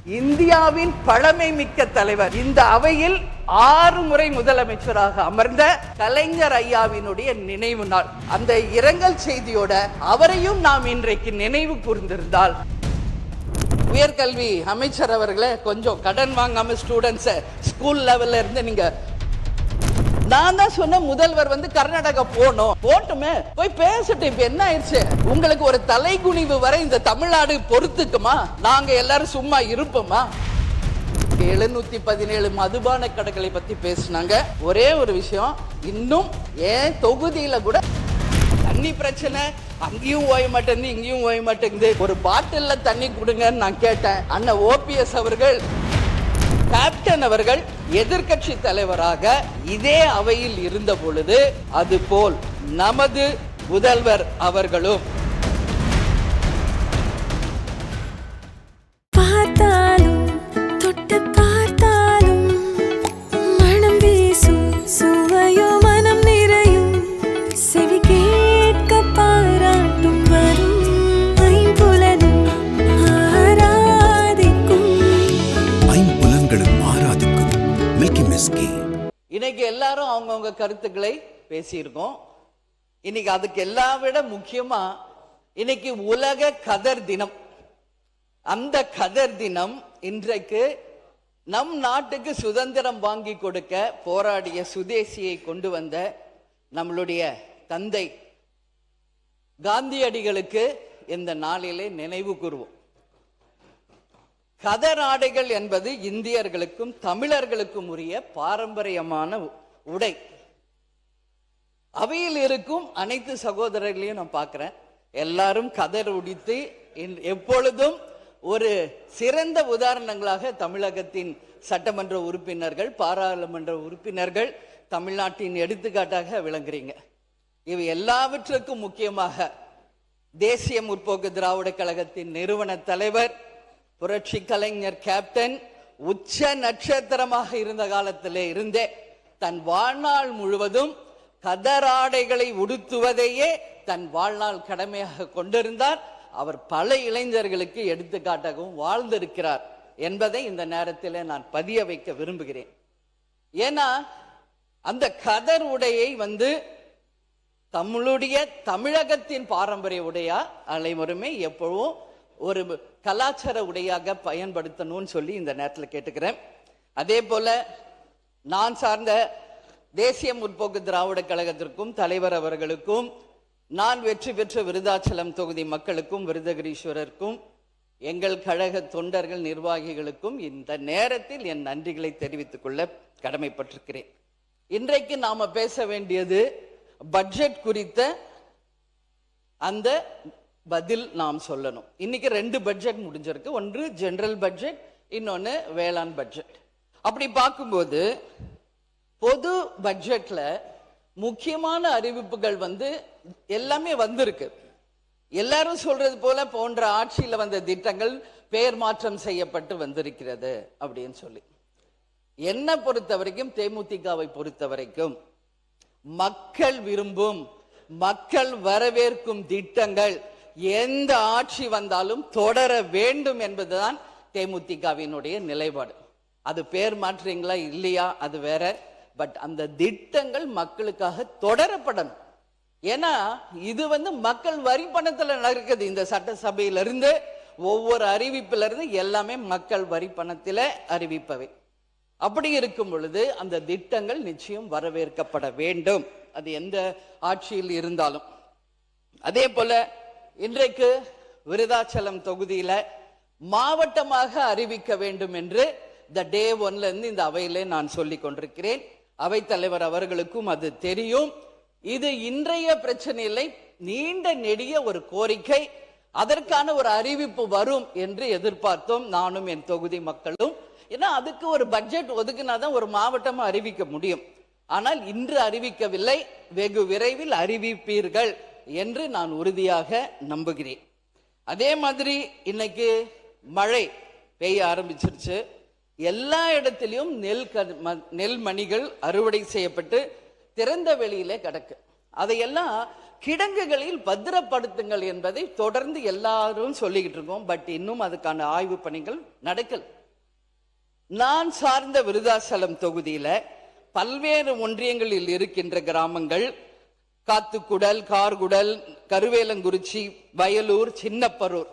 இந்தியாவின் பழமை மிக்க தலைவர், இந்த அவையில் 6 முறை முதலமைச்சராக அமர்ந்த கலைஞர் ஐயாவினுடைய நினைவு நாள். அந்த இரங்கல் செய்தியோட அவரையும் நாம் இன்றைக்கு நினைவு கூர்ந்திருந்தால், உயர்கல்வி அமைச்சர் அவர்களே, கொஞ்சம் கடன் வாங்காம ஸ்டூடெண்ட்ஸை ஸ்கூல் லெவல்ல இருந்து நீங்க, நான் தான் சொன்ன முதல்வர் கர்நாடகா போட்டுமே, போய் பேசட்டும். இப்ப என்ன ஆயிடுச்சு, உங்களுக்கு ஒரு தலைகுனிவு வரை இந்த தமிழ்நாடு பொறுத்துக்குமா? நாங்க எல்லாரும் சும்மா இருப்போமா? 717 மதுபான கடைகளை பத்தி பேசினாங்க. ஒரே ஒரு விஷயம், இன்னும் ஏன் தொகுதியில கூட தண்ணி பிரச்சனை, அங்கேயும் ஓய மாட்டேங்குது இங்கேயும் ஓய மாட்டேங்குது. ஒரு பாட்டில்ல தண்ணி கொடுங்கன்னு நான் கேட்டேன். அண்ணன் ஓபிஎஸ் அவர்கள், கேப்டன் அவர்கள் எதிர்கட்சி தலைவராக இதே அவையில் இருந்த பொழுது, அதுபோல் நமது முதல்வர் அவர்களும் இன்னைக்கு எல்லாரும் அவங்கவுங்க கருத்துக்களை பேசியிருக்கோம். இன்னைக்கு அதுக்கு எல்லா விட முக்கியமா இன்னைக்கு உலக கதர் தினம். அந்த கதர் தினம் இன்றைக்கு நம் நாட்டுக்கு சுதந்திரம் வாங்கி கொடுக்க போராடிய சுதேசியை கொண்டு வந்த நம்மளுடைய தந்தை காந்தியடிகளுக்கு இந்த நாளிலே நினைவு கூறுவோம். கதர் ஆடைகள் என்பது இந்தியர்களுக்கும் தமிழர்களுக்கும் உரிய பாரம்பரியமான உடை. அவையில் இருக்கும் அனைத்து சகோதரர்களையும் நான் பார்க்கிறேன், எல்லாரும் கதர் உடித்து எப்பொழுதும் ஒரு சிறந்த உதாரணங்களாக தமிழகத்தின் சட்டமன்ற உறுப்பினர்கள், பாராளுமன்ற உறுப்பினர்கள் தமிழ்நாட்டின் எடுத்துக்காட்டாக விளங்குறீங்க. இவை எல்லாவற்றுக்கும் முக்கியமாக தேசிய முற்போக்கு திராவிட கழகத்தின் நிறுவன தலைவர் புரட்சி கலைஞர் கேப்டன் உச்ச நட்சத்திரமாக இருந்த காலத்திலே இருந்தே தன் வாழ்நாள் முழுவதும் கதராடைகளை உடுத்துவதையே தன் வாழ்நாள் கடமையாக கொண்டிருந்தார். அவர் பல இளைஞர்களுக்கு எடுத்துக்காட்டாகவும் வாழ்ந்திருக்கிறார் என்பதை இந்த நேரத்தில் நான் பதிய வைக்க விரும்புகிறேன். ஏன்னா அந்த கதர் உடையை தமிழுடைய தமிழகத்தின் பாரம்பரிய உடையா அனைவருமே எப்பவும் ஒரு கலாச்சார உடையாக பயன்படுத்தணும்னு சொல்லி இந்த நேரத்தில் கேட்டுக்கிறேன். அதே போல நான் சார்ந்த தேசிய முற்போக்கு திராவிட கழகத்திற்கும் தலைவர் அவர்களுக்கும், நான் வெற்றி பெற்ற விருதாச்சலம் தொகுதி மக்களுக்கும் விருதகிரீஸ்வரருக்கும் எங்கள் கழக தொண்டர்கள் நிர்வாகிகளுக்கும் இந்த நேரத்தில் என் நன்றிகளை தெரிவித்துக் கொள்ள கடமைப்பட்டிருக்கிறேன். இன்றைக்கு நாம பேச வேண்டியது பட்ஜெட் குறித்த அந்த பதில் நாம் சொல்லணும். இன்னைக்கு 2 பட்ஜெட் முடிஞ்சிருக்கு. ஒன்று ஜெனரல் பட்ஜெட், இன்னொன்னு வேளாண் பட்ஜெட். அப்படி பார்க்கும்போது பொது பட்ஜெட்ல முக்கியமான அறிவிப்புகள் எல்லாமே வந்திருக்கு. எல்லாரும் சொல்றது போல போன்ற ஆட்சியில வந்த திட்டங்கள் பெயர் மாற்றம் செய்யப்பட்டு வந்திருக்கிறது அப்படின்னு சொல்லி, என்ன பொறுத்த வரைக்கும், தேமுதிகவை பொறுத்த வரைக்கும் மக்கள் விரும்பும், மக்கள் வரவேற்கும் திட்டங்கள் எந்த ஆட்சி வந்தாலும் தொடர வேண்டும் என்பதுதான் தேமுதிகவினுடைய நிலைப்பாடு. அது பேர் மாற்றீங்களா இல்லையா அது வேற, பட் அந்த திட்டங்கள் மக்களுக்காக தொடரப்படணும். ஏன்னா இது மக்கள் வரி பணத்துல நடக்குது. இந்த சட்டசபையிலிருந்து ஒவ்வொரு அறிவிப்பிலிருந்து எல்லாமே மக்கள் வரி பணத்தில அறிவிப்பவை. அப்படி இருக்கும் பொழுது அந்த திட்டங்கள் நிச்சயம் வரவேற்கப்பட வேண்டும், அது எந்த ஆட்சியில் இருந்தாலும். அதே போல இன்றைக்கு விருதாச்சலம் தொகுதியில மாவட்டமாக அறிவிக்க வேண்டும் என்று டே 1ல இருந்து இந்த அவையிலே நான் சொல்லிக் கொண்டிருக்கிறேன். அவைத்தலைவர் அவர்களுக்கும் அது தெரியும். இது இன்றைய பிரச்சனை இல்லை, நீண்ட நெடிய ஒரு கோரிக்கை. அதற்கான ஒரு அறிவிப்பு வரும் என்று எதிர்பார்த்தோம், நானும் என் தொகுதி மக்களும். ஏன்னா அதுக்கு ஒரு பட்ஜெட் ஒதுக்குனாதான் ஒரு மாவட்டமா அறிவிக்க முடியும். ஆனால் இன்று அறிவிக்கவில்லை, வெகு விரைவில் அறிவிப்பீர்கள் என்று நான் உறுதியாக நம்புகிறேன். அதே மாதிரி இன்னைக்கு மழை பெய்ய ஆரம்பிச்சிருச்சு. எல்லா இடத்திலும் நெல் மணிகள் அறுவடை செய்யப்பட்டு திறந்த வெளியிலே கிடக்கு. அதையெல்லாம் கிடங்குகளில் பத்திரப்படுத்துங்கள் என்பதை தொடர்ந்து எல்லாரும் சொல்லிக்கிட்டு இருக்கோம். பட் இன்னும் அதுக்கான ஆய்வு பணிகள் நடக்கல. நான் சார்ந்த விருதாசலம் தொகுதியில பல்வேறு ஒன்றியங்களில் இருக்கின்ற கிராமங்கள் காத்துக்குடல், கார்குடல், கருவேலங்குறிச்சி, வயலூர், சின்னப்பரூர்,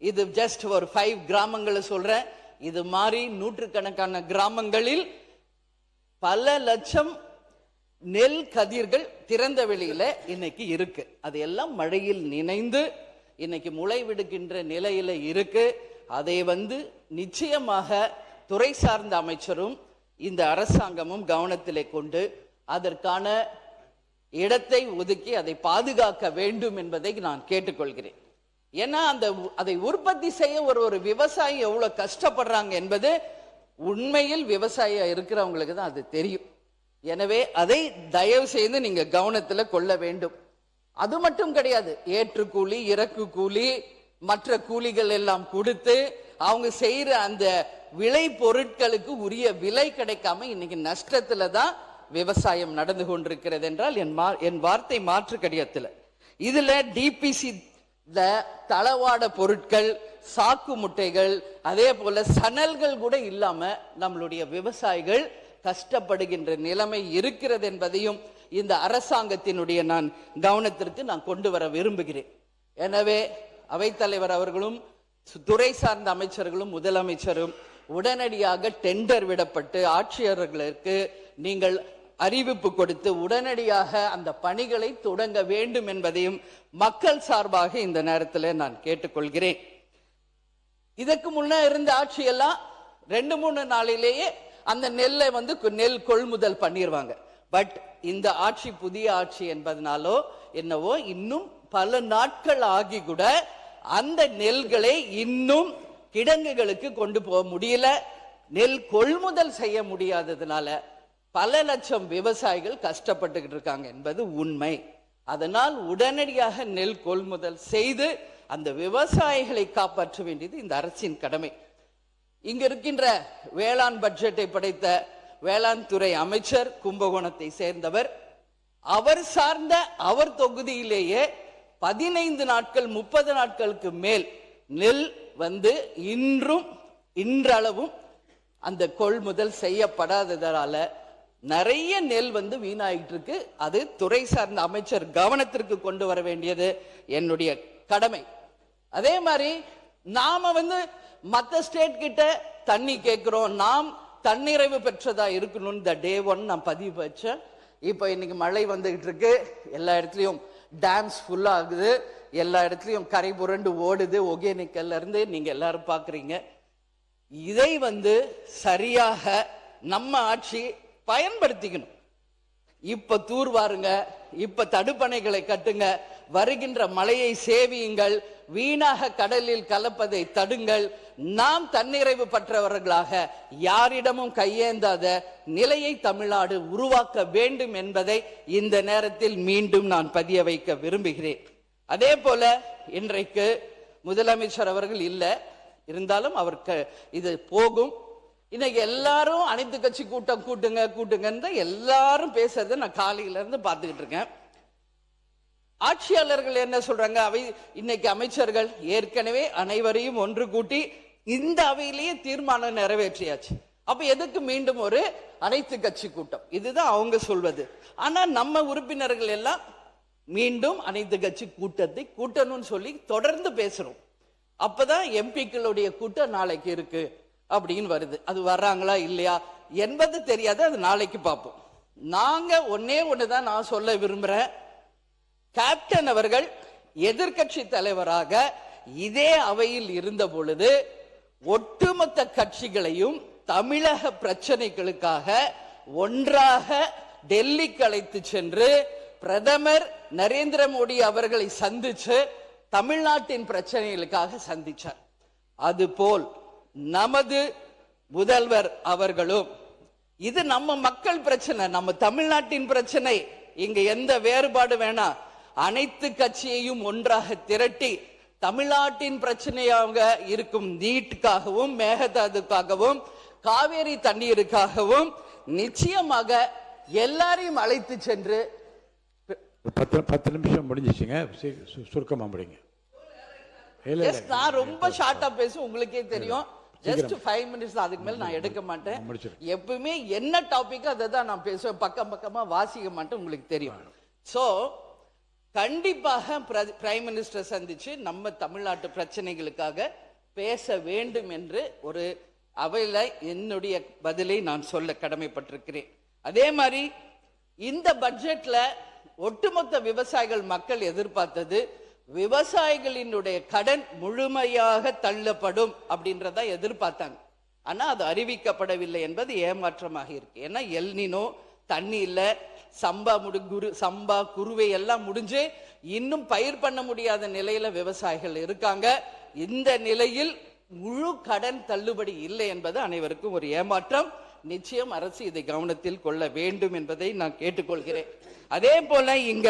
இது ஜஸ்ட் ஒரு 5 கிராமங்களை சொல்றேன். இது மாதிரி நூற்றுக்கணக்கான கிராமங்களில் பல லட்சம் நெல் கதிர்கள் திறந்த வெளியில இன்னைக்கு இருக்கு. அது எல்லாம் மழையில் நினைந்து இன்னைக்கு முளை விடுகின்ற நிலையில இருக்கு. அதை நிச்சயமாக துறை சார்ந்த அமைச்சரும் இந்த அரசாங்கமும் கவனத்திலே கொண்டு அதற்கான இடத்தை ஒதுக்கி அதை பாதுகாக்க வேண்டும் என்பதை நான் கேட்டுக்கொள்கிறேன். ஏன்னா அதை உற்பத்தி செய்ய ஒரு விவசாயி எவ்வளவு கஷ்டப்படுறாங்க என்பது உண்மையில் விவசாயியா இருக்கிறவங்களுக்கு தான் அது தெரியும். எனவே அதை தயவு செய்து நீங்க கவனத்துல கொள்ள வேண்டும். அது மட்டும் கிடையாது, ஏற்று கூலி, இறக்கு கூலி, மற்ற கூலிகள் எல்லாம் கொடுத்து அவங்க செய்யற அந்த விளை பொருட்களுக்கு உரிய விலை கிடைக்காம இன்னைக்கு நஷ்டத்துல தான் விவசாயம் நடந்து கொண்டிருக்கிறது என்றால் என் வார்த்தை மாற்று கிடையாது. இதுல டிபிசி தளவாட பொருட்கள், சாக்கு முட்டைகள், அதே போல சணல்கள் கூட இல்லாம நம்மளுடைய விவசாயிகள் கஷ்டப்படுகின்ற நிலைமை இருக்கிறது என்பதையும் இந்த அரசாங்கத்தினுடைய நான் கவனத்திற்கு நான் கொண்டு வர விரும்புகிறேன். எனவே அவைத்தலைவர் அவர்களும் துறை சார்ந்த அமைச்சர்களும் முதலமைச்சரும் உடனடியாக டெண்டர் விடப்பட்டு ஆட்சியர்களுக்கு நீங்கள் அறிவிப்பு கொடுத்து உடனடியாக அந்த பணிகளை தொடங்க வேண்டும் என்பதையும் மக்கள் சார்பாக இந்த நேரத்தில் நான் கேட்டுக்கொள்கிறேன். இதற்கு முன்ன இருந்த ஆட்சியெல்லாம் 2-3 நாளிலேயே அந்த நெல்லை நெல் கொள்முதல் பண்ணிடுவாங்க. பட் இந்த ஆட்சி புதிய ஆட்சி என்பதனாலோ என்னவோ இன்னும் பல நாட்கள் ஆகி கூட அந்த நெல்களை இன்னும் கிடங்குகளுக்கு கொண்டு போக முடியல. நெல் கொள்முதல் செய்ய முடியாததுனால பல லட்சம் விவசாயிகள் கஷ்டப்பட்டுக்கிட்டு இருக்காங்க என்பது உண்மை. அதனால் உடனடியாக நெல் கொள்முதல் செய்து அந்த விவசாயிகளை காப்பாற்ற வேண்டியது இந்த அரசின் கடமை. இங்க இருக்கின்ற வேளாண் பட்ஜெட்டை படைத்த வேளாண் துறை அமைச்சர் கும்பகோணத்தை சேர்ந்தவர். அவர் சார்ந்த அவர் தொகுதியிலேயே 15 நாட்கள் 30 நாட்களுக்கு மேல் நெல் இன்றளவும் அந்த கொள்முதல் செய்யப்படாததால நிறைய நெல் வீணாயிட்டு இருக்கு. அது துறை சார்ந்த அமைச்சர் கவனத்திற்கு கொண்டு வர வேண்டியது என்னுடைய கடமை. அதே மாதிரி நாம மற்ற ஸ்டேட் கிட்ட தண்ணி கேட்கிறோம், நாம் தன்னிறைவு பெற்றதா இருக்கணும். இந்த டே 1 நான் பதிவு வச்சேன். இப்ப இன்னைக்கு மழை வந்துகிட்டு இருக்கு, எல்லா இடத்துலயும் டேம்ஸ் ஃபுல் ஆகுது, எல்லா இடத்துலயும் கரை புரண்டு ஓடுது. ஒகேனக்கல்ல இருந்து நீங்க எல்லாரும் பாக்குறீங்க. இதை சரியாக நம்ம ஆட்சி பயன்படுத்திக்கணும். இப்ப தூர்வாருங்க, இப்ப தடுப்பணைகளை கட்டுங்க, வருகின்ற மழையை சேவியுங்கள், வீணாக கடலில் கலப்பதை தடுங்கள். நாம் தன்னிறைவு பெற்றவர்களாக யாரிடமும் கையேந்தாத நிலையை தமிழ்நாடு உருவாக்க வேண்டும் என்பதை இந்த நேரத்தில் மீண்டும் நான் பதிய வைக்க விரும்புகிறேன். அதே போல இன்றைக்கு முதலமைச்சர் அவர்கள் இல்லை, இருந்தாலும் அவருக்கு இது போகும். இன்னைக்கு எல்லாரும் அனைத்து கட்சி கூட்டம் கூட்டுங்க எல்லாரும் பேசுறத நான் காலையில இருந்து பார்த்துக்கிட்டு இருக்கேன். ஆட்சியாளர்கள் என்ன சொல்றாங்க? இன்னைக்கு அமைச்சர்கள் ஏற்கனவே அனைவரையும் ஒன்று கூட்டி இந்த அவையிலேயே தீர்மானம் நிறைவேற்றியாச்சு. அப்ப எதுக்கு மீண்டும் ஒரு அனைத்து கட்சி கூட்டம்? இதுதான் அவங்க சொல்வது. ஆனா நம்ம உறுப்பினர்கள் எல்லாம் மீண்டும் அனைத்து கட்சி கூட்டத்தை கூட்டணும்னு சொல்லி தொடர்ந்து பேசுறோம். அப்பதான் எம்பிக்களுடைய கூட்டம் நாளைக்கு இருக்கு அப்படின்னு வருது. அது வர்றாங்களா இல்லையா என்பது தெரியாது, அது நாளைக்கு பார்ப்போம். நாங்க ஒண்ணுதான் நான் சொல்ல விரும்புறேன். கேப்டன் அவர்கள் எதிர்கட்சி தலைவராக இதே அவையில் இருந்த பொழுது ஒட்டுமொத்த கட்சிகளையும் தமிழக பிரச்சனைகளுக்காக ஒன்றாக டெல்லிக்கு அழைத்து சென்று பிரதமர் நரேந்திர மோடி அவர்களை சந்திச்சு தமிழ்நாட்டின் பிரச்சனைகளுக்காக சந்திச்சார். அதுபோல் நமது முதல்வர் அவர்களும் இது நம்ம மக்கள் பிரச்சனை, நம்ம தமிழ்நாட்டின் பிரச்சனை, இங்க எந்த வேறுபாடு வேணாம், அனைத்து கட்சியையும் ஒன்றாக திரட்டி தமிழ்நாட்டின் பிரச்சனையாக இருக்கும் நீட்டுக்காகவும் மேகதாதுக்காகவும் காவேரி தண்ணீருக்காகவும் நிச்சயமாக எல்லாரையும் அழைத்து சென்று 10 நிமிஷம் முடிஞ்சிச்சுங்க. சுருக்கமாக முடிங்க. நான் ரொம்ப ஷார்ட்டா பேசும், உங்களுக்கே தெரியும். ஜஸ்ட் 5 மினிட்ஸ், அதுக்கு மேல நான் எடுக்க மாட்டேன். எப்பவுமே என்ன டாபிக் அதை தான் நான் பேசுவேன், பக்கமா வாசிக்க மாட்டேன், உங்களுக்கு தெரியும். சோ கண்டிப்பாக பிரைம் மினிஸ்டர் சந்திச்சு நம்ம தமிழ்நாட்டு பிரச்சனைகளுக்காக பேச வேண்டும் என்று ஒரு அவையில என்னுடைய பதிலை நான் சொல்ல கடமைப்பட்டிருக்கிறேன். அதே மாதிரி இந்த பட்ஜெட்ல ஒட்டுமொத்த விவசாயிகள் மக்கள் எதிர்பார்த்தது விவசாயிகளினுடைய கடன் முழுமையாக தள்ளப்படும் அப்படின்றத எதிர்பார்த்தாங்க. ஆனா அது அறிவிக்கப்படவில்லை என்பது ஏமாற்றமாக இருக்கு. ஏன்னா எல்னினோ, தண்ணி இல்ல, சம்பா குருவை எல்லாம் முடிஞ்சு இன்னும் பயிர் பண்ண முடியாத நிலையில விவசாயிகள் இருக்காங்க. இந்த நிலையில் முழு கடன் தள்ளுபடி இல்லை என்பது அனைவருக்கும் ஒரு ஏமாற்றம். நிச்சயம் அரசு இதை கவனத்தில் கொள்ள வேண்டும் என்பதை நான் கேட்டுக்கொள்கிறேன். அதே போல இங்க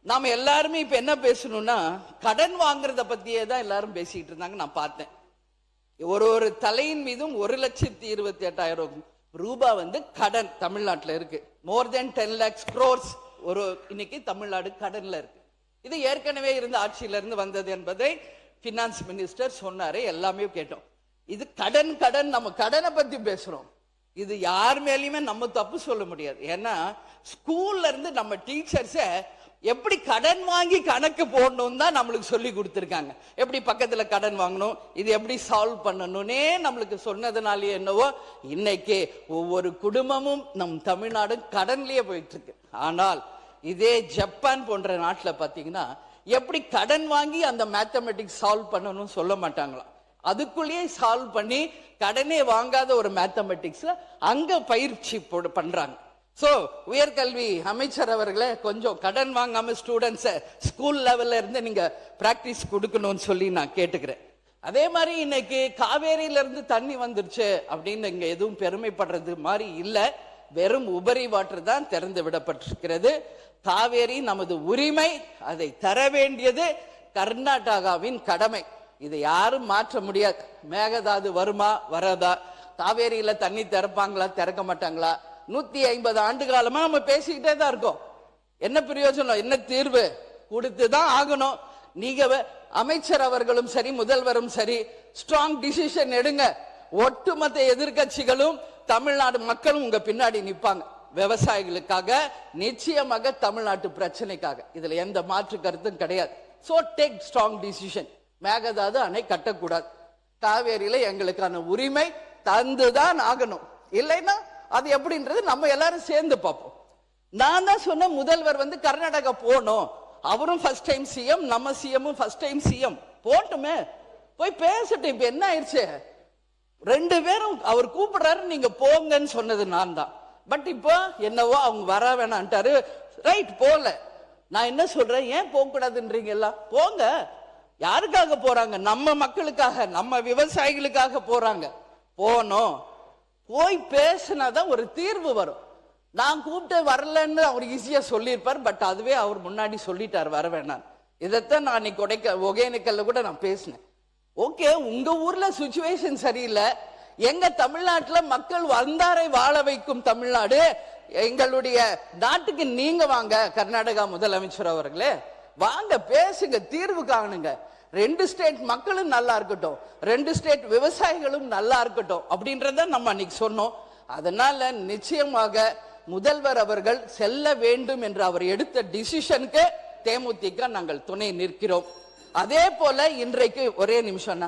நாம எல்லாருமே இப்ப என்ன பேசணும்னா, கடன் வாங்குறத பத்தியே தான் எல்லாரும் பேசிட்டு இருந்தாங்க. நான் பார்த்தேன், ஒரு தலையின் மீதும் 1,28,800 ரூபாய் கடன் தமிழ்நாட்டில் இருக்கு. மோர் தென் 10 lakhs crores இன்னைக்கு தமிழ்நாடு கடன்ல இருக்கு. இது ஏற்கனவே இருந்த ஆட்சியில இருந்து வந்தது என்பதை பினான்ஸ் மினிஸ்டர் சொன்னாரு, எல்லாமே கேட்டோம். இது கடன் நம்ம கடனை பத்தி பேசுறோம். இது யார் மேலேயுமே நம்ம தப்பு சொல்ல முடியாது. ஏன்னா ஸ்கூல்ல இருந்து நம்ம டீச்சர்ஸ எப்படி கடன் வாங்கி கணக்கு போடணும் தான் நம்மளுக்கு சொல்லி கொடுத்துருக்காங்க. எப்படி பக்கத்துல கடன் வாங்கணும், இது எப்படி சால்வ் பண்ணணும்னே நம்மளுக்கு சொன்னதுனாலே என்னவோ இன்னைக்கு ஒவ்வொரு குடும்பமும் நம் தமிழ்நாடு கடன்லயே போயிட்டு இருக்கு. ஆனால் இதே ஜப்பான் போன்ற நாட்டில் பார்த்தீங்கன்னா எப்படி கடன் வாங்கி அந்த மேத்தமெட்டிக்ஸ் சால்வ் பண்ணணும்னு சொல்ல மாட்டாங்களாம். அதுக்குள்ளேயே சால்வ் பண்ணி கடனே வாங்காத ஒரு மேத்தமெட்டிக்ஸ்ல அங்க பயிற்சி பண்றாங்க. சோ உயர்கல்வி அமைச்சர் அவர்களே, கொஞ்சம் கடன் வாங்காம ஸ்டூடெண்ட்ஸ ஸ்கூல் லெவல்ல இருந்து நீங்க பிராக்டிஸ் கொடுக்கணும்னு சொல்லி நான் கேட்டுக்கிறேன். அதே மாதிரி இன்னைக்கு காவேரியில இருந்து தண்ணி வந்துருச்சு அப்படின்னு இங்க எதுவும் பெருமைப்படுறது மாதிரி இல்ல. வெறும் உபரி வாட்டர் தான் திறந்து விடப்பட்டிருக்கிறது. காவேரி நமது உரிமை, அதை தர வேண்டியது கர்நாடகாவின் கடமை. இதை யாரும் மாற்ற முடியாது. மேகதாது வருமா வராதா, காவேரியில தண்ணி திறப்பாங்களா திறக்க மாட்டாங்களா, 150 ஆண்டு காலமா நம்ம பேசிக்கிட்டே தான் இருக்கோம். என்ன பிரயோஜனம், என்ன தீர்வு? கொடுத்துதான் ஆகணும். நீங்க அமைச்சர் அவர்களும் சரி, முதல்வரும் சரி, ஸ்ட்ராங் டிசிஷன் எடுங்க. ஒட்டுமொத்த எதிர்கட்சிகளும் தமிழ்நாடு மக்களும் உங்க பின்னாடி நிப்பாங்க. விவசாயிகளுக்காக, நிச்சயமாக தமிழ்நாட்டு பிரச்சனைக்காக. இதுல எந்த மாற்று கருத்தும் கிடையாது. So take strong decision. Mekedatu அணை கட்டக்கூடாது. காவேரியில எங்களுக்கான உரிமை தந்துதான் ஆகணும். இல்லைன்னா அது எப்படின்றது நம்ம எல்லாரும் சேர்ந்து பார்ப்போம். நான் தான் சொன்ன முதல்வர் கர்நாடகா போனோம். அவரும் ஃபர்ஸ்ட் டைம் சிஎம், நம்ம சிஎம்மும் ஃபர்ஸ்ட் டைம் சிஎம். போட்டுமே, போய் பேசட்டும். இப்ப என்ன ஆயிடுச்சு, 2 பேரும் அவர் கூப்பிடுறாரு, நீங்க போங்கன்னு சொன்னது நான் தான். பட் இப்போ என்னவோ அவங்க வர வேணான்ட்டாரு. ரைட், போல. நான் என்ன சொல்றேன், ஏன் போக கூடாதுன்றீங்க? எல்லாம் போங்க. யாருக்காக போறாங்க? நம்ம மக்களுக்காக, நம்ம விவசாயிகளுக்காக போறாங்க. போனோம், போய் பேசினாதான் ஒரு தீர்வு வரும். நான் கூப்பிட்டு வரலன்னு அவர் ஈஸியா சொல்லியிருப்பார். பட் அதுவே அவர் முன்னாடி சொல்லிட்டார் வர வேணாம். இதைத்தான் நான் இன்னைக்கு ஒகேனக்கல்ல கூட நான் பேசினேன். ஓகே, உங்க ஊர்ல சுச்சுவேஷன் சரியில்லை. எங்க தமிழ்நாட்டுல மக்கள் வந்தாரை வாழ வைக்கும் தமிழ்நாடு. எங்களுடைய நாட்டுக்கு நீங்க வாங்க, கர்நாடகா முதலமைச்சர் அவர்களே, வாங்க பேசுங்க, தீர்வு காணுங்க. 2 ஸ்டேட் மக்களும் நல்லா இருக்கட்டும், 2 ஸ்டேட் விவசாயிகளும் நல்லா இருக்கட்டும் அப்படின்றத நம்ம அன்னைக்கு சொன்னோம். அதனால நிச்சயமாக முதல்வர் அவர்கள் செல்ல வேண்டும் என்று அவர் எடுத்த டிசிஷனுக்கு தேமுதிக நாங்கள் துணை நிற்கிறோம். அதே போல இன்றைக்கு ஒரே நிமிஷம்,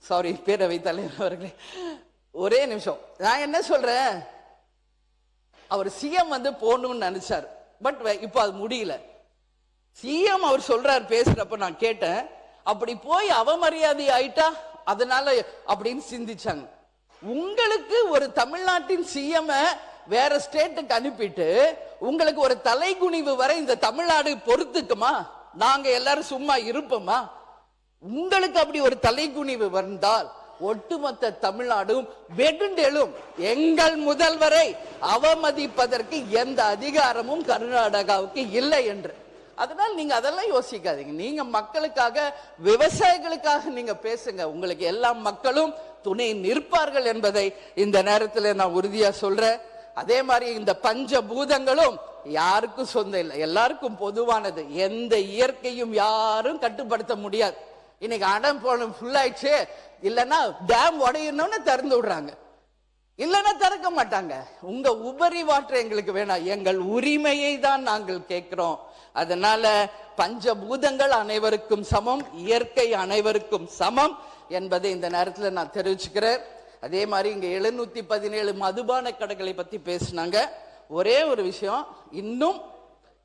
சாரி பேரவை தலைவர் அவர்களே, ஒரே நிமிஷம். நான் என்ன சொல்றேன், அவர் சிஎம் போகணும்னு நினைச்சார். பட் இப்ப அது முடியல. சிஎம் அவர் சொல்றார், பேசுறப்ப நான் கேட்டேன், அப்படி போய் அவமரியாதை ஆயிட்டா அதனால அப்படின்னு சிந்திச்சாங்க. உங்களுக்கு ஒரு தமிழ்நாட்டின் சிஎம் வேற ஸ்டேட்டுக்கு அனுப்பிட்டு உங்களுக்கு ஒரு தலைகுனிவு வரை இந்த தமிழ்நாடு பொறுத்துக்குமா? நாங்க எல்லாரும் சும்மா இருப்போமா? உங்களுக்கு அப்படி ஒரு தலைகுனிவு வந்தால் ஒட்டுமொத்த தமிழ்நாடும் வெடுண்டெழும். எங்கள் முதல்வரை அவமதிப்பதற்கு எந்த அதிகாரமும் கர்நாடகாவுக்கு இல்லை என்று. அதனால் நீங்க அதெல்லாம் யோசிக்காதீங்க. நீங்க மக்களுக்காக, விவசாயிகளுக்காக நீங்க பேசுங்க. உங்களுக்கு எல்லா மக்களும் துணை நிற்பார்கள் என்பதை இந்த நேரத்தில் நான் உறுதியா சொல்றேன். அதே மாதிரி இந்த பஞ்ச பூதங்களும் யாருக்கும் சொந்தம் இல்லை, எல்லாருக்கும் பொதுவானது. எந்த இயற்கையும் யாரும் கட்டுப்படுத்த முடியாது. இன்னைக்கு அடம் போன ஃபுல் ஆயிடுச்சு, இல்லைன்னா டேம் உடையணும்னு திறந்து விடுறாங்க, இல்லைன்னா திறக்க மாட்டாங்க. உங்க உபரி வாட்டர் எங்களுக்கு வேணாம், எங்கள் உரிமையை தான் நாங்கள் கேட்கிறோம். அதனால பஞ்சபூதங்கள் அனைவருக்கும் சமம், இயற்கை அனைவருக்கும் சமம் என்பதை இந்த நேரத்தில் நான் தெரிவிச்சுக்கிறேன். அதே மாதிரி இங்க 717 மதுபான கடைகளை பத்தி பேசினாங்க. ஒரே ஒரு விஷயம், இன்னும்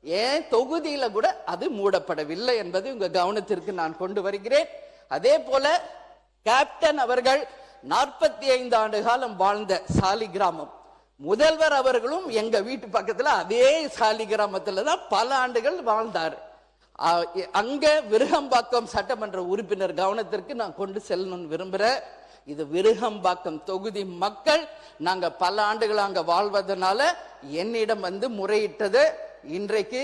ஏன் தொகுதியில கூட அது மூடப்படவில்லை என்பதை உங்க கவனத்திற்கு நான் கொண்டு வருகிறேன். அதே போல கேப்டன் அவர்கள் 45 ஆண்டு காலம் வாழ்ந்த சாலி கிராமம், முதல்வர் அவர்களும் எங்க வீட்டு பக்கத்துல அதே சாலி கிராமத்துல தான் பல ஆண்டுகள் வாழ்ந்தார். அங்க விருகம்பாக்கம் சட்டமன்ற உறுப்பினர் கவனத்திற்கு நான் கொண்டு செல்லணும்னு விரும்புறேன். இது விருகம்பாக்கம் தொகுதி மக்கள், நாங்க பல ஆண்டுகள் அங்க வாழ்வதனால என்னிடம் வந்து முறையிட்டது. இன்றைக்கு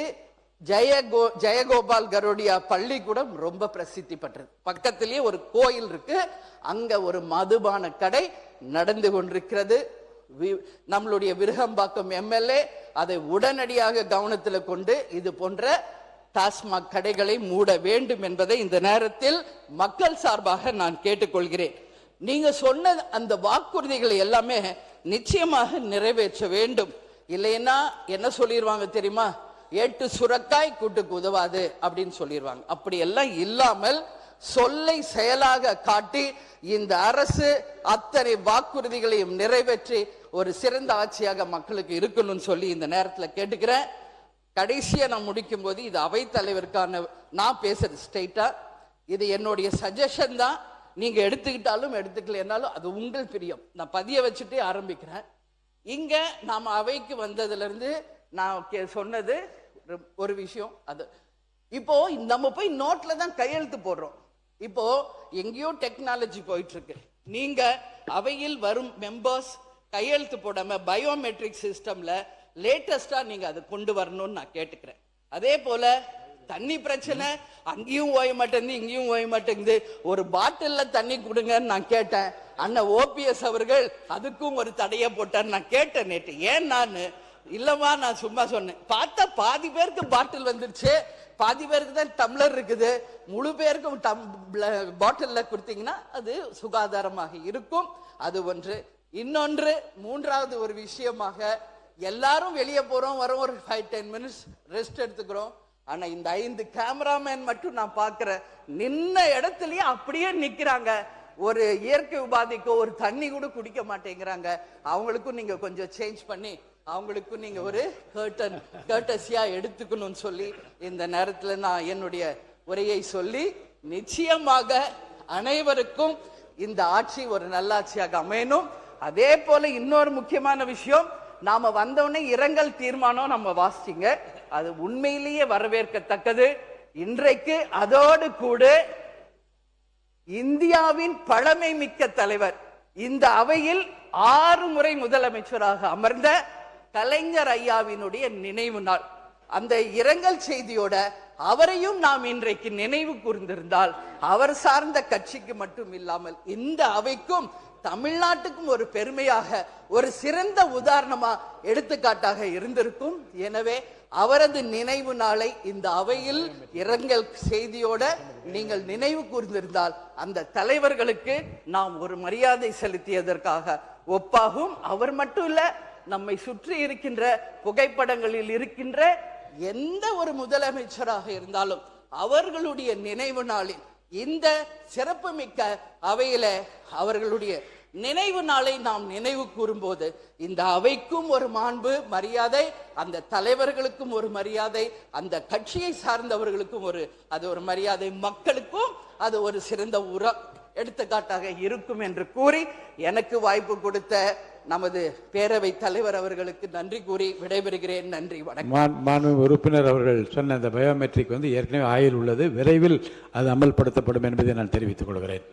ஜெயகோபால் கரோடியா பள்ளிக்கூடம் ரொம்ப பிரசித்தி பெற்றது. பக்கத்திலேயே ஒரு கோயில் இருக்கு, அங்க ஒரு மதுபான கடை நடந்து கொண்டிருக்கிறது. நம்மளுடைய விருகம்பாக்கம் எம்எல்ஏ அதை உடனடியாக கவனத்தில் கொண்டு இது போன்ற டாஸ்மாக் கடைகளை மூட வேண்டும் என்பதை இந்த நேரத்தில் மக்கள் சார்பாக நான் கேட்டுக்கொள்கிறேன். நீங்க சொன்ன அந்த வாக்குறுதிகளை எல்லாமே நிச்சயமாக நிறைவேற்ற வேண்டும். இல்லைன்னா என்ன சொல்லிடுவாங்க தெரியுமா, ஏட்டு சுரக்காய் கூட்டுக்கு உதவாது அப்படின்னு சொல்லிடுவாங்க. அப்படி எல்லாம் இல்லாமல் சொல்லை செயலாக காட்டி இந்த அரசு அத்தனை வாக்குறுதிகளையும் நிறைவேற்றி ஒரு சிறந்த ஆட்சியாக மக்களுக்கு இருக்கணும்னு சொல்லி இந்த நேரத்தில் கேட்டுக்கிறேன். கடைசியா நான் முடிக்கும் போது, இது அவைத்தலைவருக்கான நான் பேசுறது ஸ்ட்ரெயிட்டா, இது என்னுடைய சஜஷன் தான். நீங்க எடுத்துக்கிட்டாலும் எடுத்துக்கலனாலும் அது உங்கள் பிரியம். நான் பதிய வச்சுட்டே ஆரம்பிக்கிறேன். இங்க நாம அவைக்கு வந்ததுல இருந்து நான் சொன்னது ஒரு விஷயம். அது இப்போ நம்ம போய் நோட்ல தான் கையெழுத்து போடுறோம். இப்போ எங்கேயோ டெக்னாலஜி போயிட்டு இருக்கு. நீங்க அவையில் வரும் மெம்பர்ஸ் கையெழுத்து போடாம பயோமெட்ரிக் சிஸ்டம்ல லேட்டஸ்டா நீங்க அதை கொண்டு வரணும்னு நான் கேட்டுக்கிறேன். அதே போல தண்ணி பிரச்சனை அங்கேயும் ஓய மாட்டேங்குது, இங்கேயும் ஓய மாட்டேங்குது. ஒரு பாட்டில்ல தண்ணி கொடுங்கன்னு நான் கேட்டேன். அண்ணன் ஓபிஎஸ் அவர்கள் அதுக்கும் ஒரு தடையை போட்டார். நான் கேட்டேன் நேற்று, ஏன் நான் இல்லமா நான் சும்மா சொன்னேன். பார்த்தா பாதி பேருக்கு பாட்டில் வந்துருச்சு, பாதி பேருக்கு தான் டம்ளர் இருக்குது. முழு பேருக்கும் பாட்டில்ல கொடுத்தீங்கன்னா அது சுகாதாரமாக இருக்கும். அது ஒன்று. இன்னொன்று, மூன்றாவது ஒரு விஷயமாக, எல்லாரும் வெளியே போறோம் வரோம், ஒரு 5-10 மினிட்ஸ் ரெஸ்ட் எடுத்துக்கிறோம். ஆனா இந்த 5 கேமராமேன் மட்டும் நான் பார்க்கிறேன், நின்ன இடத்துலயே அப்படியே நிக்கிறாங்க. ஒரு இயற்கை உபாதைக்கோ ஒரு தண்ணி கூட குடிக்க மாட்டேங்கிறாங்க. அவங்களுக்கும் நீங்க கொஞ்சம் சேஞ்ச் பண்ணி அவங்களுக்கும் நீங்க ஒரு கர்ட்டசியா எடுத்துக்கணும்னு சொல்லி இந்த நேரத்துல நான் என்னுடைய உரையை சொல்லி, நிச்சயமாக அனைவருக்கும் இந்த ஆட்சி ஒரு நல்லாட்சியாக அமையணும். அதே போல இன்னொரு முக்கியமான விஷயம், நாம வந்தோடனே இரங்கல் தீர்மானம் நம்ம வாசிச்சீங்க, அது உண்மையிலேயே வரவேற்கத்தக்கது. இன்றைக்கு அதோடு கூட இந்தியாவின் பழமை மிக்க தலைவர், இந்த அவையில் 6 முறை முதலமைச்சராக அமர்ந்த கலைஞர் ஐயாவினுடைய நினைவு நாள். அந்த இரங்கல் செய்தியோட அவரையும் நாம் இன்றைக்கு நினைவு கூர்ந்திருந்தால், அவர் சார்ந்த கட்சிக்கு மட்டும் இல்லாமல் இந்த அவைக்கும் தமிழ்நாட்டுக்கும் ஒரு பெருமையாக, ஒரு சிறந்த உதாரணமா எடுத்துக்காட்டாக இருந்திருக்கும். எனவே அவரது நினைவு நாளை இந்த அவையில் இரங்கல் செய்தியோட நீங்கள் நினைவு கூர்ந்திருந்தால் அந்த தலைவர்களுக்கு நாம் ஒரு மரியாதை செலுத்தியதற்காக ஒப்பாகும். அவர் மட்டும் இல்ல, நம்மை சுற்றி இருக்கின்ற புகைப்படங்களில் இருக்கின்ற எந்த ஒரு முதலமைச்சராக இருந்தாலும் அவர்களுடைய நினைவு நாளில் இந்த சிறப்புமிக்க அவையில அவர்களுடைய நினைவு நாளை நாம் நினைவு கூறும்போது இந்த அவைக்கும் ஒரு மாண்பு, மரியாதை, அந்த தலைவர்களுக்கும் ஒரு மரியாதை, அந்த கட்சியை சார்ந்தவர்களுக்கும் அது ஒரு மரியாதை, மக்களுக்கும் அது ஒரு சிறந்த எடுத்துக்காட்டாக இருக்கும் என்று கூறி, எனக்கு வாய்ப்பு கொடுத்த நமது பேரவை தலைவர் அவர்களுக்கு நன்றி கூறி விடைபெறுகிறேன். நன்றி, வணக்கம். மாண்பு உறுப்பினர் அவர்கள் சொன்ன அந்த பயோமெட்ரிக் ஏற்கனவே ஆயில் உள்ளது, விரைவில் அது அமல்படுத்தப்படும் என்பதை நான் தெரிவித்துக் கொள்கிறேன்.